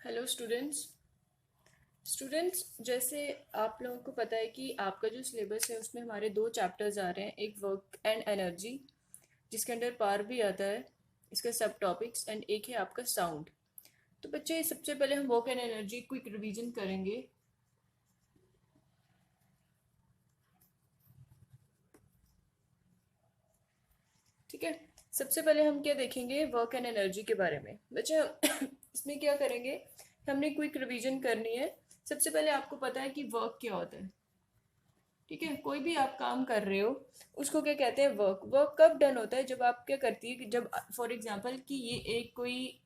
Hello students जैसे आप लोगों को पता है कि आपका जो सिलेबस है उसमें हमारे दो चैप्टर्स आ रहे हैं। एक वर्क एंड एनर्जी जिसके अंडर पावर भी आता है, इसका सब टॉपिक्स, एंड एक है आपका साउंड। तो बच्चे सबसे पहले हम work and energy quick revision करेंगे। ठीक है, सबसे पहले हम क्या देखेंगे वर्क एंड एनर्जी के बारे में। बच्चे इसमें क्या करेंगे, हमने क्विक रिवीजन करनी है। सबसे पहले आपको पता है कि वर्क क्या होता है। ठीक है, कोई भी आप काम कर रहे हो उसको क्या कहते हैं, वर्क। वर्क कब डन होता है, जब आप क्या करती है कि जब फॉर एग्जांपल कि ये एक कोई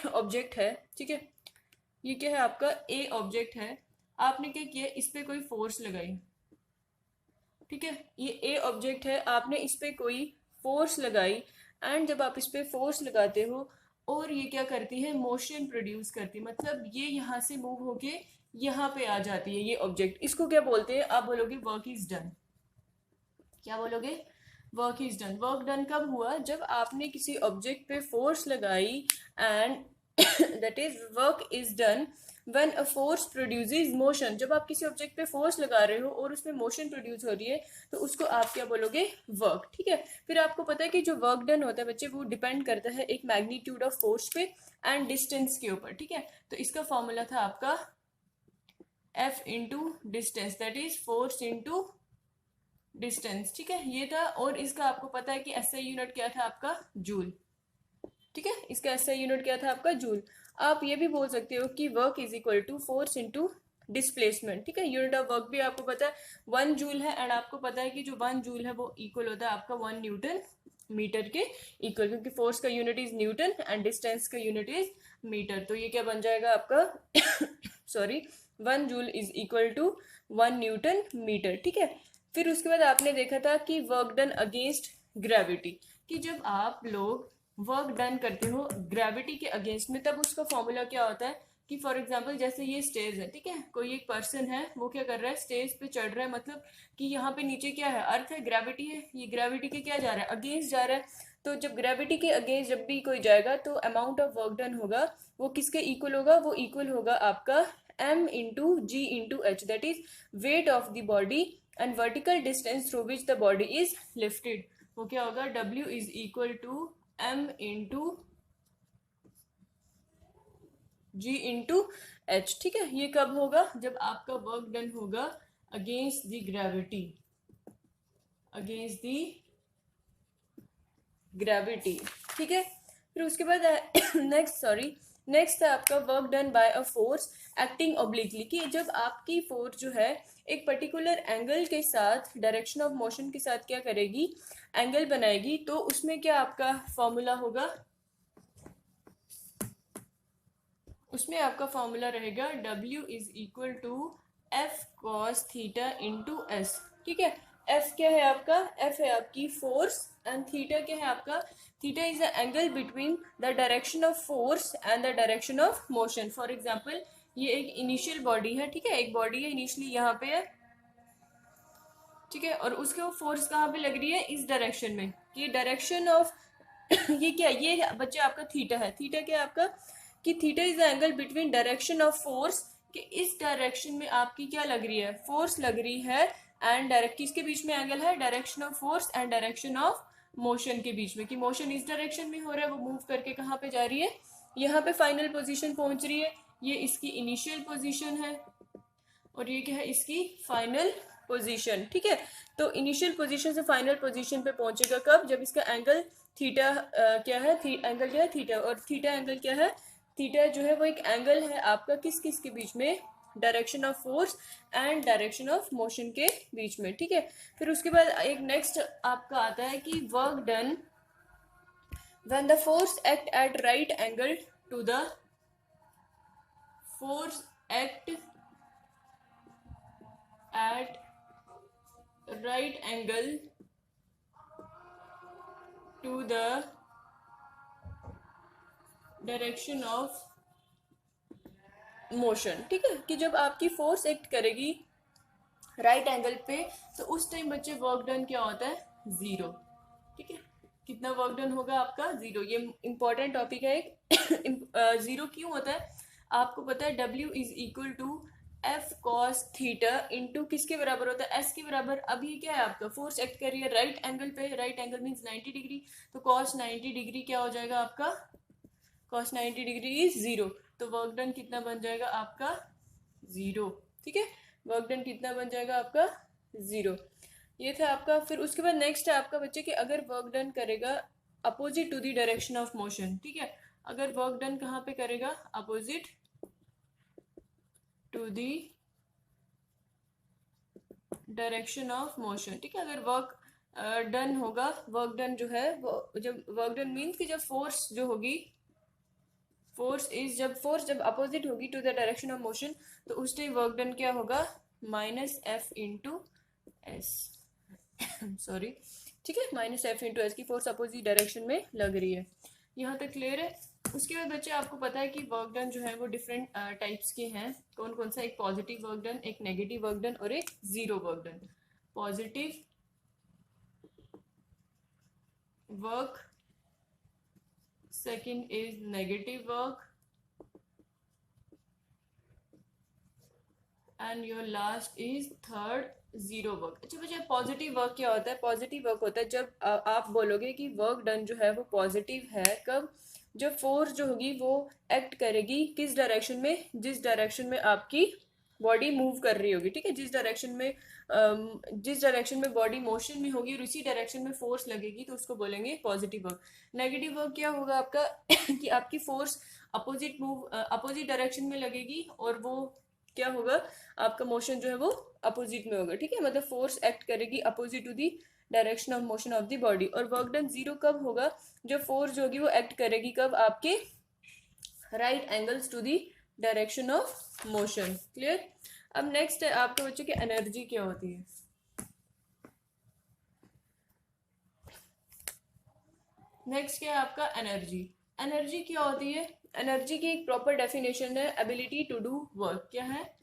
ऑब्जेक्ट है। ठीक है, ये क्या है आपका ए ऑब्जेक्ट है। आपने क्या किया, इस पे कोई फोर्स लगाई। ठीक है, ये ए ऑब्जेक्ट है, आपने इस पे कोई फोर्स लगाई। एंड जब आप इस पे फोर्स लगाते हो और ये क्या करती है, मोशन प्रोड्यूस करती है, मतलब ये यहाँ से मूव होके यहाँ पे आ जाती है ये ऑब्जेक्ट। इसको क्या बोलते हैं, आप बोलोगे वर्क इज डन। क्या बोलोगे, work is done. Work done कब हुआ, जब आपने किसी ऑब्जेक्ट पे फोर्स लगाई। And that is work is done when a force produces motion. जब आप किसी ऑब्जेक्ट पे फोर्स लगा रहे हो और उसमें मोशन प्रोड्यूस हो रही है तो उसको आप क्या बोलोगे, वर्क। ठीक है, फिर आपको पता है कि जो वर्क डन होता है बच्चे, वो डिपेंड करता है एक मैग्नीट्यूड ऑफ फोर्स पे एंड डिस्टेंस के ऊपर। ठीक है, तो इसका फॉर्मूला था आपका F into distance, that is force into distance. ठीक है, ये था। और इसका आपको पता है कि एसआई यूनिट क्या था आपका, जूल। ठीक है, इसका एसआई यूनिट क्या था आपका, जूल। आप ये भी बोल सकते हो कि work is equal to force into displacement. ठीक है, यूनिट ऑफ वर्क भी आपको पता है 1 जूल है। एंड आपको पता है कि जो 1 जूल है वो इक्वल होता है आपका 1 न्यूटन मीटर के इक्वल, क्योंकि फोर्स का unit is newton and distance का यूनिट इज मीटर। तो ये क्या बन जाएगा आपका sorry, 1 joule is equal to 1 newton metre. ठीक है, फिर उसके बाद आपने देखा था कि वर्क डन अगेंस्ट ग्रेविटी, कि जब आप लोग वर्क डन करते हो ग्रेविटी के अगेंस्ट में, तब उसका फॉर्मूला क्या होता है कि फॉर एग्जांपल जैसे ये स्टेज है। ठीक है, कोई एक पर्सन है, वो क्या कर रहा है, स्टेज पे चढ़ रहा है, मतलब कि यहाँ पे नीचे क्या है, अर्थ है, ग्रेविटी है। ये ग्रेविटी के क्या जा रहा है, अगेंस्ट जा रहा है। तो जब ग्रेविटी के अगेंस्ट जब भी कोई जाएगा तो अमाउंट ऑफ वर्क डन होगा वो किसके इक्वल होगा, वो इक्वल होगा आपका m into g into h, that is weight of the body and vertical distance through which the body is lifted. वो क्या होगा, w is equal to m into g into h. ठीक है, ये कब होगा, जब आपका वर्क डन होगा against the gravity, against the gravity. ठीक है, फिर उसके बाद नेक्स्ट है आपका work done by a force acting obliquely, कि जब आपकी फोर्स जो है एक पर्टिकुलर एंगल के साथ, डायरेक्शन ऑफ मोशन के साथ क्या करेगी, एंगल बनाएगी। तो उसमें क्या आपका फॉर्मूला होगा, उसमें आपका फॉर्मूला रहेगा W is equal to F cos theta into s. ठीक है, एफ क्या है आपका, एफ है आपकी फोर्स एंड थीटा क्या है आपका, theta is the angle between the direction of force and the direction of motion. For example ये एक इनिशियल बॉडी है। ठीक है, एक बॉडी है, इनिशियली यहाँ पे है। ठीक है, और उसके वो फोर्स कहाँ पे लग रही है, इस डायरेक्शन में, ये डायरेक्शन ऑफ ये क्या, ये बच्चे आपका थीटा है। थीटा क्या है आपका, कि theta is the angle between direction of force, कि इस डायरेक्शन में आपकी क्या लग रही है, फोर्स लग रही है। एंड डायरेक्ट किसके बीच में एंगल है, direction of force and direction of motion के बीच में, कि मोशन इस डायरेक्शन में हो रहा है, वो मूव करके कहाँ पे जा रही है, यहाँ पे फाइनल पोजीशन पहुंच रही है। ये इसकी इनिशियल पोजीशन है और ये क्या है, इसकी फाइनल पोजीशन। ठीक है, तो इनिशियल पोजीशन से फाइनल पोजीशन पे पहुंचेगा कब, जब इसका एंगल थीटा क्या है, एंगल क्या है, थीटा। और थीटा एंगल क्या है, थीटा जो है वो एक एंगल है आपका किस किस के बीच में, direction of force and direction of motion के बीच में। ठीक है, फिर उसके बाद एक नेक्स्ट आपका आता है कि work done when the force act at right angle to the force act at right angle to the direction of motion। ठीक है, कि जब आपकी फोर्स एक्ट करेगी राइट एंगल पे तो उस टाइम बच्चे वर्क डन क्या होता है, जीरो। ठीक है, कितना वर्क डन होगा आपका, जीरो। ये इंपॉर्टेंट टॉपिक है एक जीरो क्यों होता है, आपको पता है W is equal to F cos theta into किसके बराबर होता है, S के बराबर। अब ये क्या है आपका, फोर्स एक्ट कर रही है राइट एंगल पे, राइट एंगल मीन्स 90 डिग्री, तो cos 90 डिग्री क्या हो जाएगा आपका, cos 90 डिग्री इज 0, तो वर्क डन कितना बन जाएगा आपका 0। ठीक है, वर्क डन कितना बन जाएगा आपका 0। ये था आपका। फिर उसके बाद नेक्स्ट है आपका बच्चे कि अगर वर्क डन करेगा opposite to the direction of motion. ठीक है, अगर वर्क डन कहाँ पे करेगा, opposite to the direction of motion. ठीक है, अगर वर्क डन होगा, वर्क डन जो है वो, जब वर्क डन मीन्स कि जब फोर्स जो होगी, फोर्स जब अपोजिट होगी to the direction of motion, तो उस टाइम वर्क डन क्या होगा, minus F into s. Sorry, ठीक है, माइनस एफ इंटू एस की फोर्स अपोजिट डायरेक्शन में लग रही है। यहाँ तक क्लियर है। उसके बाद बच्चे आपको पता है कि वर्क डन जो है वो डिफरेंट टाइप्स के हैं। कौन कौन सा, एक पॉजिटिव वर्क डन, एक नेगेटिव वर्क डन और एक zero work done. Positive work, second is negative work, and your last is third zero work. अच्छा बच्चे, पॉजिटिव वर्क क्या होता है, पॉजिटिव वर्क होता है जब आप बोलोगे कि वर्क डन जो है वो पॉजिटिव है, कब, जब फोर्स जो होगी वो एक्ट करेगी किस डायरेक्शन में, जिस डायरेक्शन में आपकी बॉडी मूव कर रही होगी। ठीक है, जिस डायरेक्शन में बॉडी मोशन में होगी और उसी डायरेक्शन में फोर्स लगेगी, तो उसको बोलेंगे पॉजिटिव वर्क। नेगेटिव वर्क क्या होगा आपका कि आपकी फोर्स अपोजिट डायरेक्शन में लगेगी और वो क्या होगा, आपका मोशन जो है वो अपोजिट में होगा। ठीक है, मतलब फोर्स एक्ट करेगी opposite to the direction of motion of the body. और वर्क डन जीरो कब होगा, जब फोर्स जो होगी वो एक्ट करेगी कब, आपके right angles to the direction of motion. Clear. अब नेक्स्ट है आपके बच्चों की एनर्जी क्या होती है। नेक्स्ट क्या है आपका एनर्जी। एनर्जी क्या होती है, एनर्जी की एक प्रॉपर डेफिनेशन है, एबिलिटी टू डू वर्क। क्या है,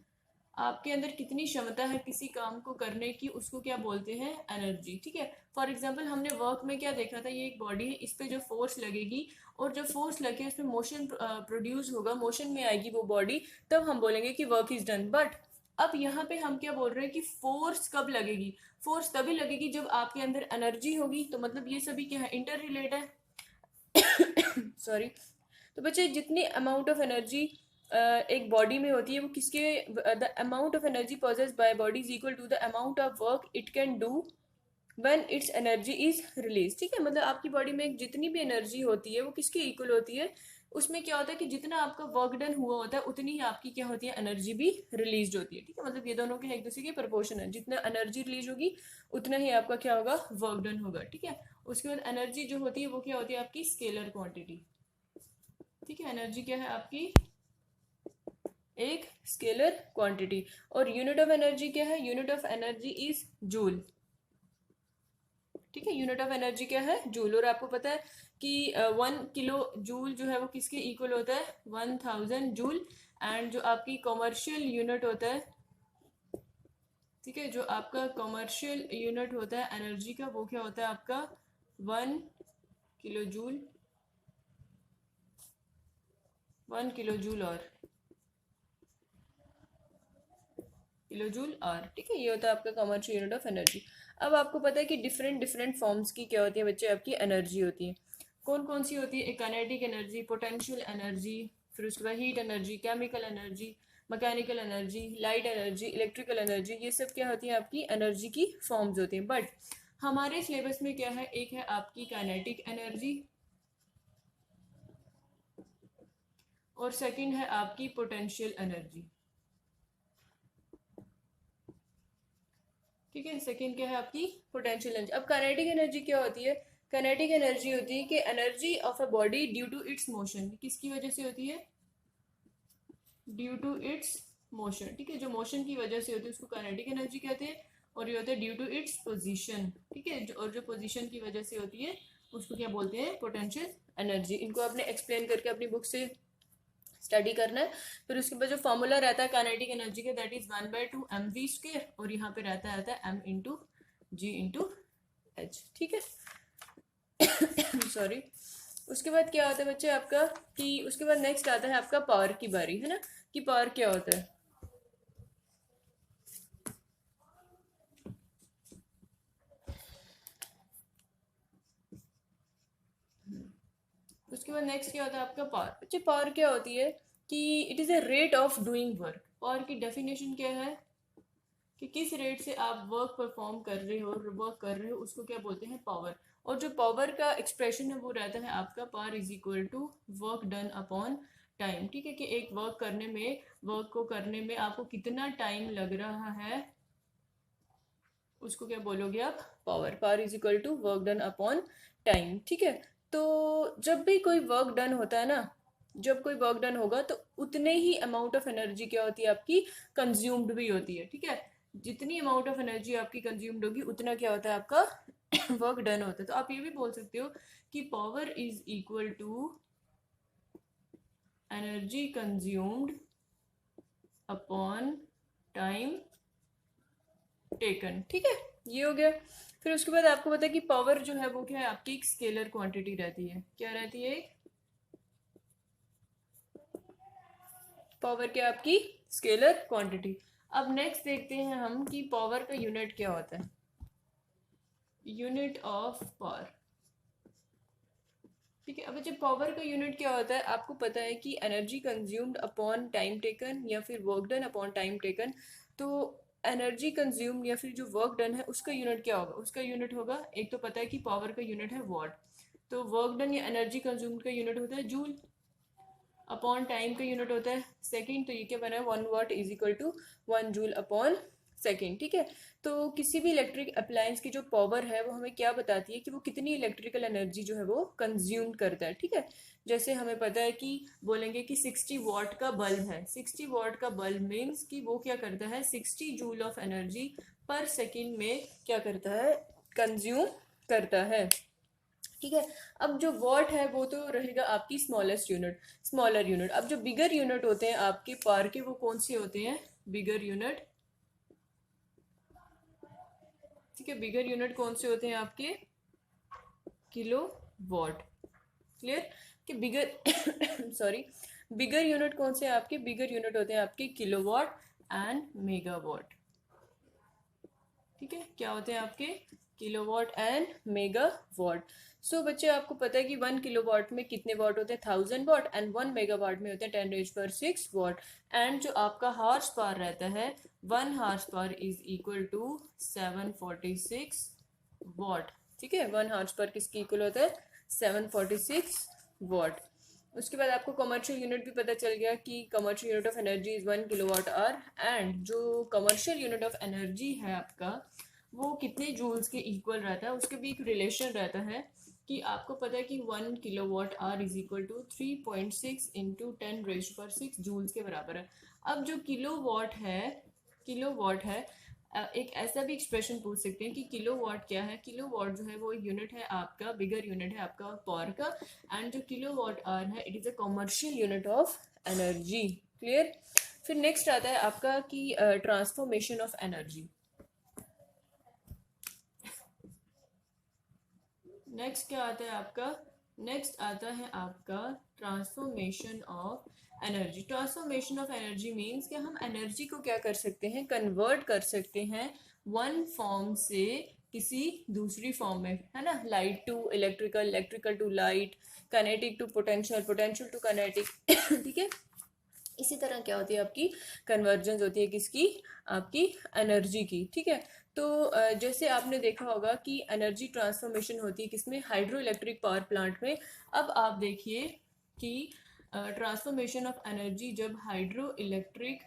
आपके अंदर कितनी क्षमता है किसी काम को करने की, उसको क्या बोलते हैं, एनर्जी। ठीक है, फॉर एग्जांपल हमने वर्क में क्या देखा था, ये एक बॉडी है, इस पे जो फोर्स लगेगी और जब फोर्स लगे उसमें मोशन प्रोड्यूस होगा, मोशन में आएगी वो बॉडी, तब हम बोलेंगे कि वर्क इज डन। बट अब यहाँ पे हम क्या बोल रहे हैं कि फोर्स कब लगेगी, फोर्स तभी लगेगी जब आपके अंदर एनर्जी होगी। तो मतलब ये सभी क्या है, इंटर रिलेट है। सॉरी। तो बच्चे, जितनी अमाउंट ऑफ एनर्जी एक बॉडी में होती है वो किसके, the amount of energy possess by body is equal to the amount of work it can do when its energy is release. ठीक है, मतलब आपकी बॉडी में जितनी भी एनर्जी होती है वो किसके इक्वल होती है, उसमें क्या होता है कि जितना आपका वर्क डन हुआ होता है उतनी ही आपकी क्या होती है, एनर्जी भी रिलीज होती है। ठीक है, मतलब ये दोनों के एक दूसरे के प्रोपोर्शन है, जितना एनर्जी रिलीज होगी उतना ही आपका क्या होगा, वर्क डन होगा। ठीक है, उसके बाद एनर्जी जो होती है वो क्या होती है, आपकी स्केलर क्वांटिटी। ठीक है, एनर्जी क्या है आपकी, एक स्केलर क्वांटिटी। और यूनिट ऑफ एनर्जी क्या है, unit of energy is joule. ठीक है, यूनिट ऑफ एनर्जी क्या है, जूल। और आपको पता है कि 1 किलो जूल जो है वो किसके इक्वल होता है, 1000 जूल। एंड जो आपकी कॉमर्शियल यूनिट होता है, ठीक है, जो आपका कॉमर्शियल यूनिट होता है एनर्जी का, वो क्या होता है आपका 1 किलो जूल, 1 किलो जूल और किलो जूल आर। ठीक है, ये होता है आपका कॉमर्शियल यूनिट ऑफ एनर्जी। अब आपको पता है कि डिफरेंट डिफरेंट फॉर्म्स की क्या होती है बच्चे, आपकी एनर्जी होती है। कौन कौन सी होती है, काइनेटिक एनर्जी, पोटेंशियल एनर्जी, फिर उसके बाद heat energy, chemical energy, mechanical energy, light energy, electrical energy. ये सब क्या होती है, आपकी एनर्जी की फॉर्म्स होती हैं। बट हमारे सिलेबस में क्या है, एक है आपकी काइनेटिक एनर्जी और सेकंड है आपकी पोटेंशियल एनर्जी। ठीक है, सेकंड क्या है आपकी पोटेंशियल एनर्जी। अब काइनेटिक एनर्जी क्या होती है, काइनेटिक एनर्जी होती है कि energy of a body due to its motion. किसकी वजह से होती है, ड्यू टू इट्स मोशन। ठीक है, जो मोशन की वजह से होती है उसको काइनेटिक एनर्जी कहते हैं। और ये होता है ड्यू टू इट्स पोजीशन। ठीक है, और जो पोजीशन की वजह से होती है उसको क्या बोलते हैं, पोटेंशियल एनर्जी। इनको आपने एक्सप्लेन करके अपनी बुक से स्टडी करना है। फिर उसके बाद जो फॉर्मूला रहता है काइनेटिक एनर्जी का, दैट इज 1/2 mv²। और यहाँ पे रहता है m into g into h. ठीक है, सॉरी। उसके बाद क्या होता है बच्चे आपका, कि उसके बाद नेक्स्ट आता है आपका पावर की बारी, है ना, कि पावर क्या होता है। उसके बाद नेक्स्ट क्या होता है आपका पावर। बच्चे पावर क्या होती है कि it is a rate of doing work. Power की डेफिनेशन क्या है कि किस रेट से आप वर्क परफॉर्म कर रहे हो, वर्क कर रहे हो, उसको क्या बोलते हैं, पावर। और जो पावर का एक्सप्रेशन है वो रहता है आपका power is equal to work done upon time. ठीक है, कि एक वर्क करने में, वर्क को करने में आपको कितना टाइम लग रहा है, उसको क्या बोलोगे आप, power. Power is equal to work done upon time. ठीक है, तो जब भी कोई वर्क डन होता है ना, जब कोई वर्क डन होगा तो उतने ही अमाउंट ऑफ एनर्जी क्या होती है आपकी, कंज्यूम्ड भी होती है। ठीक है, जितनी अमाउंट ऑफ एनर्जी आपकी कंज्यूम्ड होगी उतना क्या होता है आपका वर्क डन होता है। तो आप ये भी बोल सकते हो कि power is equal to energy consumed upon time taken. ठीक है, ये हो गया। फिर उसके बाद आपको पता है कि पावर जो है वो क्या है आपकी, एक स्केलर क्वांटिटी रहती है। क्या रहती है, पावर क्या आपकी, स्केलर क्वांटिटी। अब नेक्स्ट देखते हैं हम कि पावर का यूनिट क्या होता है, यूनिट ऑफ पावर। ठीक है, अब जब पावर का यूनिट क्या होता है, आपको पता है कि energy consumed upon time taken या फिर work done upon time taken. तो एनर्जी कंज्यूम्ड या फिर जो वर्क डन है उसका यूनिट क्या होगा, उसका यूनिट होगा, एक तो पता है कि पावर का यूनिट है वॉट, तो वर्क डन या एनर्जी कंज्यूम्ड का यूनिट होता है जूल, अपॉन टाइम का यूनिट होता है सेकेंड। तो ये क्या बना है, 1 watt is equal to 1 joule upon second. ठीक है, तो किसी भी इलेक्ट्रिक अप्लायंस की जो पावर है वो हमें क्या बताती है कि वो कितनी इलेक्ट्रिकल एनर्जी जो है वो कंज्यूम करता है। ठीक है, जैसे हमें पता है कि बोलेंगे कि 60 वाट का बल्ब है, 60 वाट का बल्ब मीन्स कि वो क्या करता है, 60 जूल ऑफ एनर्जी पर सेकेंड में क्या करता है, कंज्यूम करता है। ठीक है, अब जो वॉट है वो तो रहेगा आपकी स्मॉलेस्ट यूनिट, स्मॉलर यूनिट। अब जो बिगर यूनिट होते हैं आपके पावर के वो कौन से होते हैं, बिगर यूनिट। ठीक है, बिगर यूनिट कौन से होते हैं आपके, किलो वॉट। क्लियर, कि बिगर सॉरी, बिगर यूनिट कौन से हैं आपके, बिगर यूनिट होते हैं आपके किलोवाट एंड मेगावाट। ठीक है, क्या होते हैं आपके, किलोवाट एंड मेगावाट। सो बच्चे आपको पता है कि 1 किलोवाट में कितने वाट होते हैं, 1000 वाट, एंड 1 मेगावाट में होते हैं 10⁻⁶ वाट। एंड जो आपका हार्स पावर रहता है, 1 horsepower is equal to 746 watt. ठीक है, 1 हार्स पावर किसकी इक्वल होता है, 746 वाट। उसके बाद आपको कमर्शियल यूनिट भी पता चल गया कि commercial unit of energy is 1 kilowatt our. And जो कमर्शियल यूनिट ऑफ एनर्जी है आपका वो कितने जूल्स के इक्वल रहता है, उसके भी एक रिलेशन रहता है कि आपको पता है कि 1 kilowatt hour is equal to 3.6 into 10⁻⁶ joules के बराबर है। अब जो किलोवाट है, किलोवाट है, एक ऐसा भी एक्सप्रेशन पूछ सकते हैं कि किलोवाट क्या है। किलोवाट जो है वो यूनिट है आपका, बिगर यूनिट है आपका पावर का। एंड जो किलोवाट आवर है it is a commercial unit of energy. Clear. फिर नेक्स्ट आता है आपका कि ट्रांसफॉर्मेशन ऑफ एनर्जी। नेक्स्ट क्या आता है आपका, नेक्स्ट आता है आपका transformation of energy. Transformation of energy means कि हम एनर्जी को क्या कर सकते हैं, कन्वर्ट कर सकते हैं वन फॉर्म से किसी दूसरी फॉर्म में, है ना, light to electrical, electrical to light, kinetic to potential, potential to kinetic. ठीक है, इसी तरह क्या होती है आपकी कन्वर्जेंस होती है किसकी, आपकी एनर्जी की। ठीक है, तो जैसे आपने देखा होगा कि एनर्जी ट्रांसफॉर्मेशन होती है किसमें, हाइड्रो इलेक्ट्रिक पावर प्लांट में। अब आप देखिए कि ट्रांसफॉर्मेशन ऑफ एनर्जी जब हाइड्रो इलेक्ट्रिक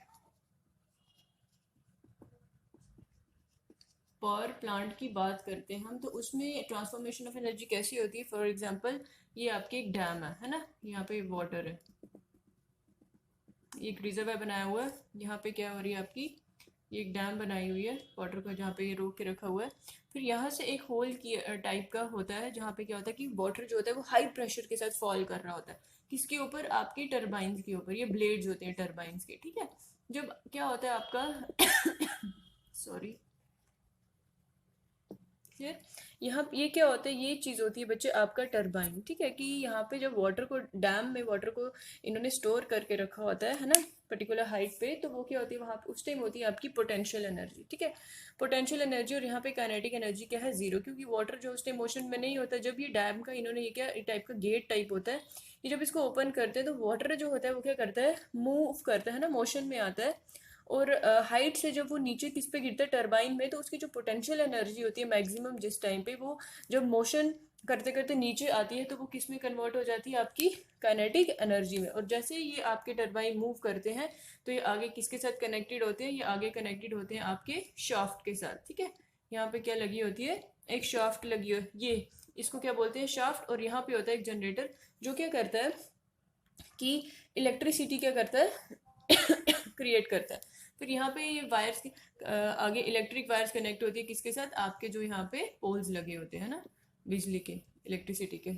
पावर प्लांट की बात करते हैं हम, तो उसमें ट्रांसफॉर्मेशन ऑफ एनर्जी कैसी होती है। फॉर एग्जांपल ये आपके एक डैम है ना, यहाँ पे वाटर है, एक रिजर्वायर बनाया हुआ है, यहाँ पे क्या हो रही है आपकी, ये एक डैम बनाई हुई है वाटर को, जहाँ पे ये रोक के रखा हुआ है। फिर यहाँ से एक होल की टाइप का होता है जहाँ पे क्या होता है कि वाटर जो होता है वो हाई प्रेशर के साथ फॉल कर रहा होता है, किसके ऊपर, आपकी टरबाइंस के ऊपर। ये ब्लेड्स होते हैं टरबाइंस के। ठीक है, जब क्या होता है आपका सॉरी, क्लियर। यहाँ ये क्या होता है, ये चीज़ होती है बच्चे आपका टरबाइन, ठीक है। कि यहाँ पे जब वाटर को डैम में वाटर को इन्होंने स्टोर करके रखा होता है ना, पर्टिकुलर हाइट पे, तो वो क्या होती है वहाँ पे उस टाइम होती है आपकी पोटेंशियल एनर्जी, ठीक है। पोटेंशियल एनर्जी, और यहाँ पे काइनेटिक एनर्जी क्या है, जीरो, क्योंकि वाटर जो उस टाइम मोशन में नहीं होता। जब ये डैम का इन्होंने ये क्या टाइप का गेट टाइप होता है, ये जब इसको ओपन करते हैं तो वाटर जो होता है वो क्या करता है, मूव करता है ना, मोशन में आता है। और हाइट से जब वो नीचे किस पे गिरता है, टरबाइन में, तो उसकी जो पोटेंशियल एनर्जी होती है मैक्सिमम जिस टाइम पे, वो जब मोशन करते करते नीचे आती है तो वो किस में कन्वर्ट हो जाती है, आपकी काइनेटिक एनर्जी में। और जैसे ये आपके टरबाइन मूव करते हैं तो ये आगे किसके साथ कनेक्टेड होते हैं, ये आगे कनेक्टेड होते हैं आपके शाफ्ट के साथ, ठीक है। यहाँ पे क्या लगी होती है, एक शाफ्ट लगी हो, ये इसको क्या बोलते हैं, शाफ्ट। और यहाँ पे होता है एक जनरेटर जो क्या करता है कि इलेक्ट्रिसिटी क्या करता है क्रिएट करता है। फिर यहाँ पे ये वायर्स की आगे इलेक्ट्रिक वायर्स कनेक्ट होती है किसके साथ, आपके जो यहाँ पे पोल्स लगे होते हैं ना, बिजली के, इलेक्ट्रिसिटी के।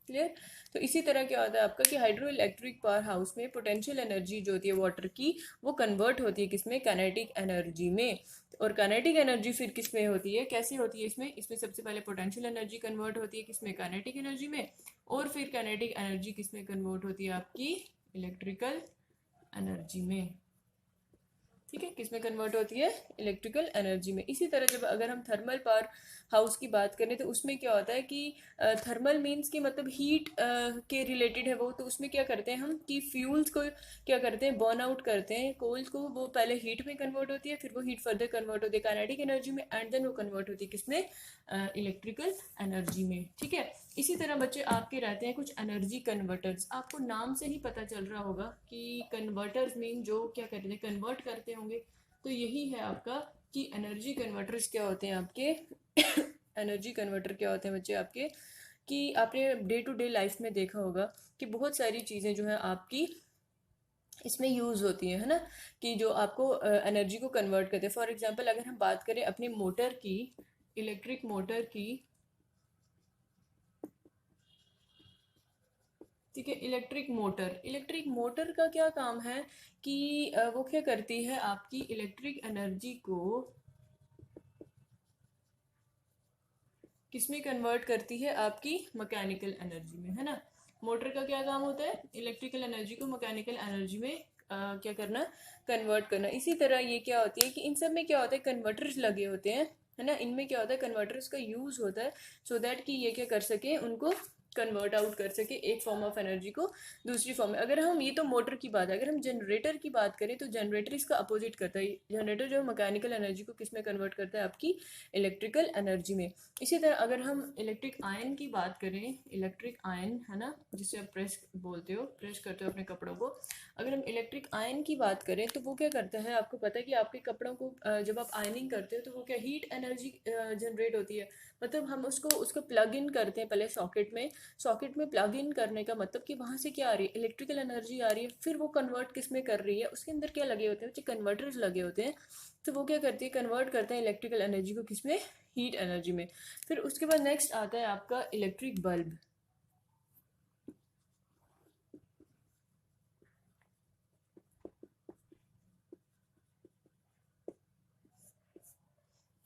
क्लियर। तो इसी तरह क्या होता है आपका कि हाइड्रो इलेक्ट्रिक पावर हाउस में पोटेंशियल एनर्जी जो होती है वाटर की, वो कन्वर्ट होती है किसमें, काइनेटिक एनर्जी में। और काइनेटिक एनर्जी फिर किसमें होती है, कैसे होती है, इसमें इसमें सबसे पहले पोटेंशियल एनर्जी कन्वर्ट होती है किसमें, काइनेटिक एनर्जी में। और फिर काइनेटिक एनर्जी किसमें कन्वर्ट होती है, आपकी इलेक्ट्रिकल एनर्जी में, ठीक है। किसमें कन्वर्ट होती है, इलेक्ट्रिकल एनर्जी में। इसी तरह जब अगर हम थर्मल पावर हाउस की बात करें तो उसमें क्या होता है कि थर्मल मीन्स की मतलब हीट के रिलेटेड है वो। तो उसमें क्या करते हैं हम कि फ्यूल्स को क्या करते हैं, बर्न आउट करते हैं, कोल्स को, वो पहले हीट में कन्वर्ट होती है, फिर वो हीट फर्दर कन्वर्ट होती है काइनेटिक एनर्जी में, एंड देन वो कन्वर्ट होती है किसमें, इलेक्ट्रिकल एनर्जी में, ठीक है। इसी तरह बच्चे आपके रहते हैं कुछ एनर्जी कन्वर्टर्स। आपको नाम से ही पता चल रहा होगा कि कन्वर्टर्स मीन जो क्या करते हैं, कन्वर्ट करते होंगे। तो यही है आपका कि एनर्जी कन्वर्टर्स क्या होते हैं आपके एनर्जी कन्वर्टर क्या होते हैं बच्चे आपके, कि आपने डे टू डे लाइफ में देखा होगा कि बहुत सारी चीज़ें जो है आपकी इसमें यूज़ होती है ना, कि जो आपको एनर्जी को कन्वर्ट करते हैं। फॉर एग्जांपल अगर हम बात करें अपनी मोटर की, इलेक्ट्रिक मोटर की, ठीक है। इलेक्ट्रिक मोटर का क्या काम है कि वो क्या करती है, आपकी इलेक्ट्रिक एनर्जी को किसमें कन्वर्ट करती है, आपकी मैकेनिकल एनर्जी में, है ना। मोटर का क्या काम होता है, इलेक्ट्रिकल एनर्जी को मैकेनिकल एनर्जी में क्या करना, कन्वर्ट करना। इसी तरह ये क्या होती है कि इन सब में क्या होता है, कन्वर्टर्स लगे होते हैं, है ना। इनमें क्या होता है, कन्वर्टर्स का यूज होता है सो दैट कि ये क्या कर सके, उनको कन्वर्ट आउट कर सके एक फॉर्म ऑफ एनर्जी को दूसरी फॉर्म में। अगर हम, ये तो मोटर की बात है, अगर हम जनरेटर की बात करें तो जनरेटर इसका अपोजिट करता है। जनरेटर जो मैकेनिकल एनर्जी को किस में कन्वर्ट करता है, आपकी इलेक्ट्रिकल एनर्जी में। इसी तरह अगर हम इलेक्ट्रिक आयन की बात करें, इलेक्ट्रिक आयन, है ना, जिसे आप प्रेस बोलते हो, प्रेस करते हो अपने कपड़ों को। अगर हम इलेक्ट्रिक आयन की बात करें तो वो क्या करता है, आपको पता है कि आपके कपड़ों को जब आप आयनिंग करते हो तो वो क्या हीट एनर्जी जनरेट होती है। मतलब हम उसको प्लग इन करते हैं पहले सॉकेट में प्लग इन करने का मतलब कि वहां से क्या आ रही है, इलेक्ट्रिकल एनर्जी आ रही है। फिर वो कन्वर्ट किस में कर रही है, उसके अंदर क्या लगे होते हैं, कन्वर्टर्स लगे होते हैं। तो वो क्या करती है, कन्वर्ट करते हैं इलेक्ट्रिकल एनर्जी को किस में, हीट एनर्जी में। फिर उसके बाद नेक्स्ट आता है आपका इलेक्ट्रिक बल्ब,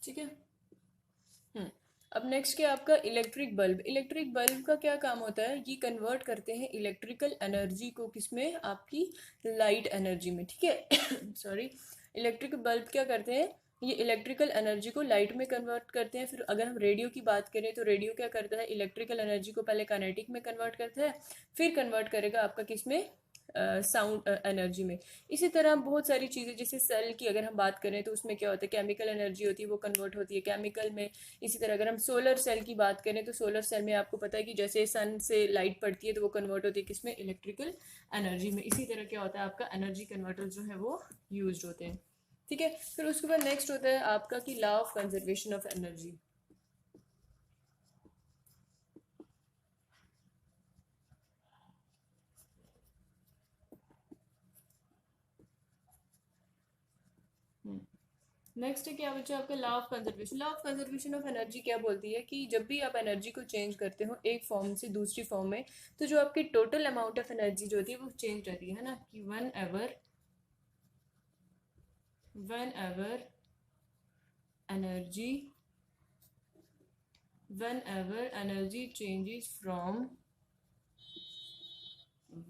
ठीक है। अब नेक्स्ट क्या आपका इलेक्ट्रिक बल्ब। इलेक्ट्रिक बल्ब का क्या काम होता है, ये कन्वर्ट करते हैं इलेक्ट्रिकल एनर्जी को किसमें, आपकी लाइट एनर्जी में, ठीक है सॉरी। इलेक्ट्रिक बल्ब क्या करते हैं, ये इलेक्ट्रिकल एनर्जी को लाइट में कन्वर्ट करते हैं। फिर अगर हम रेडियो की बात करें तो रेडियो क्या करता है, इलेक्ट्रिकल एनर्जी को पहले काइनेटिक में कन्वर्ट करता है, फिर कन्वर्ट करेगा आपका किसमें, साउंड एनर्जी में। इसी तरह बहुत सारी चीज़ें, जैसे सेल की अगर हम बात करें तो उसमें क्या होता है, केमिकल एनर्जी होती है, वो कन्वर्ट होती है केमिकल में। इसी तरह अगर हम सोलर सेल की बात करें तो सोलर सेल में आपको पता है कि जैसे सन से लाइट पड़ती है तो वो कन्वर्ट होती है किसमें, इलेक्ट्रिकल एनर्जी में। इसी तरह क्या होता है, आपका एनर्जी कन्वर्टर जो है वो यूज होते हैं, ठीक है। फिर उसके बाद नेक्स्ट होता है आपका कि law of conservation of energy. Next है क्या बच्चा, आपका law of conservation. Law of conservation of energy क्या बोलती है कि जब भी आप एनर्जी को चेंज करते हो एक फॉर्म से दूसरी फॉर्म में, तो जो आपकी टोटल अमाउंट ऑफ एनर्जी जो होती है वो चेंज रहती है ना। कि one ever energy whenever energy changes from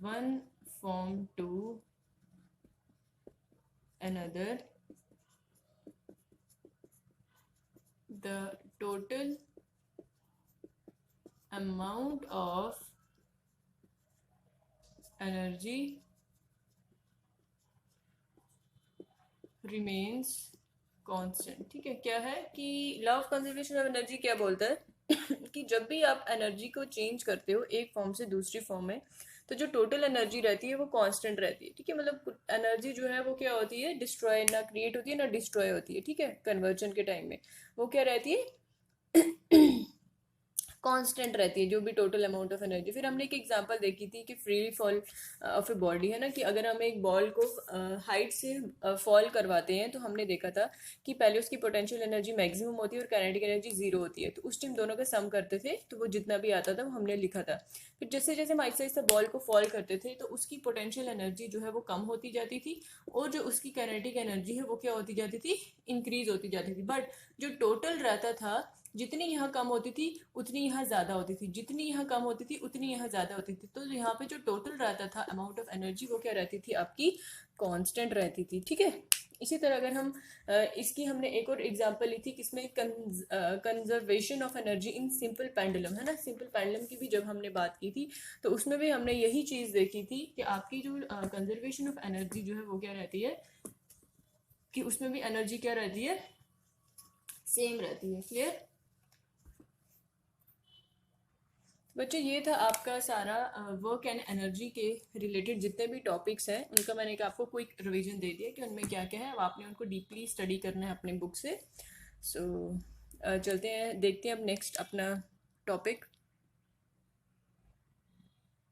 one form to another, the total amount of energy remains constant। ठीक है, क्या है कि law of conservation of energy क्या बोलता है कि जब भी आप एनर्जी को चेंज करते हो एक फॉर्म से दूसरी फॉर्म में, तो जो टोटल एनर्जी रहती है वो कांस्टेंट रहती है। ठीक है, मतलब एनर्जी जो है वो क्या होती है, डिस्ट्रॉय ना क्रिएट होती है ना डिस्ट्रॉय होती है। ठीक है, कन्वर्जन के टाइम में वो क्या रहती है कांस्टेंट रहती है, जो भी टोटल अमाउंट ऑफ एनर्जी। फिर हमने एक एग्जांपल देखी थी कि free fall of a body है ना, कि अगर हम एक बॉल को हाइट से फॉल करवाते हैं तो हमने देखा था कि पहले उसकी पोटेंशियल एनर्जी मैक्सिमम होती है और काइनेटिक एनर्जी जीरो होती है। तो उस टाइम दोनों का सम करते थे तो वो जितना भी आता था वो हमने लिखा था। फिर जैसे जैसे हम आहिस्ता आहिस्ता बॉल को फॉल करते थे तो उसकी पोटेंशियल एनर्जी जो है वो कम होती जाती थी और जो उसकी काइनेटिक एनर्जी है वो क्या होती जाती थी, इंक्रीज होती जाती थी। बट जो टोटल रहता था, जितनी यहाँ कम होती थी उतनी यहाँ ज़्यादा होती थी, जितनी यहाँ कम होती थी उतनी यहाँ ज़्यादा होती थी। तो यहाँ पे जो टोटल रहता था अमाउंट ऑफ एनर्जी वो क्या रहती थी, आपकी कांस्टेंट रहती थी। ठीक है, इसी तरह अगर हम इसकी हमने एक और एग्जांपल ली थी किसमें, conservation of energy in simple pendulum है ना। सिंपल पेंडुलम की भी जब हमने बात की थी तो उसमें भी हमने यही चीज़ देखी थी कि आपकी जो कंजर्वेशन ऑफ एनर्जी जो है वो क्या रहती है, कि उसमें भी एनर्जी क्या रहती है, सेम रहती है। क्लियर बच्चे, ये था आपका सारा वर्क एंड एनर्जी के रिलेटेड जितने भी टॉपिक्स हैं उनका मैंने एक आपको क्विक रिवीजन दे दिया कि उनमें क्या क्या है। अब आपने उनको डीपली स्टडी करना है अपने बुक से। सो चलते हैं, देखते हैं अब नेक्स्ट अपना टॉपिक।